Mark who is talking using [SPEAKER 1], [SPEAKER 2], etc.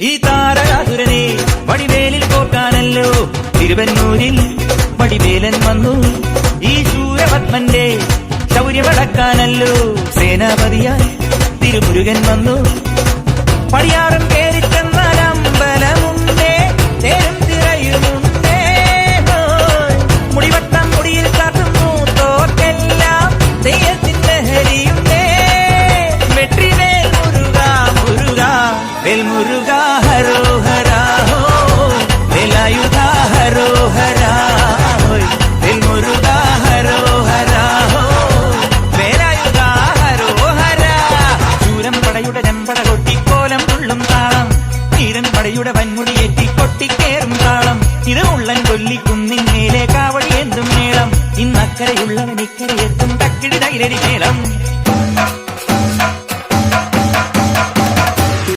[SPEAKER 1] ഈ താരകാസുരനെ വടിവേലിൽ പോക്കാനല്ലോ തിരുവന്നൂരിൽ വടിവേലൻ വന്നു. ഈ ശൂരപത്മന്റെ ശൗര്യമടക്കാനല്ലോ സേനാപതിയായി തിരുമുരുകൻ വന്നു. പടിയാറും കേറിച്ചെന്നാൽ അമ്പലമുണ്ടേ, തേരും തിറയുമുണ്ടേ, മുടിവട്ടം മുടിയിൽ കാട്ടുന്നു തോക്കെല്ലാം തെയ്യത്തിന്റെ ഹരിയുണ്ടേ. വെട്രിവേൽ മുരുക മുരുക വേൽ മുരുക ഹരോഹരാ ഹോ, വേലായുധ ഹരോഹരാ വേൽ മുരുക ഹരോഹരാ ഹോ, വേലായുധ ഹരോഹരാ. ശൂരം പടയുടെ ചെമ്പട കൊട്ടിക്കോലം തുള്ളും താളം, തീരൻ പടയുടെ വൻമുടിയേറ്റി കൊട്ടിക്കേറും താളം. ഇത് ഉള്ളൻ കൊല്ലിക്കുന്നിൻ മേലെ കാവടി എന്തും മേളം, ഇന്നക്കരയുള്ളവൻ ഇക്കരയെത്തും തക്കിടി തൈലടി മേളം.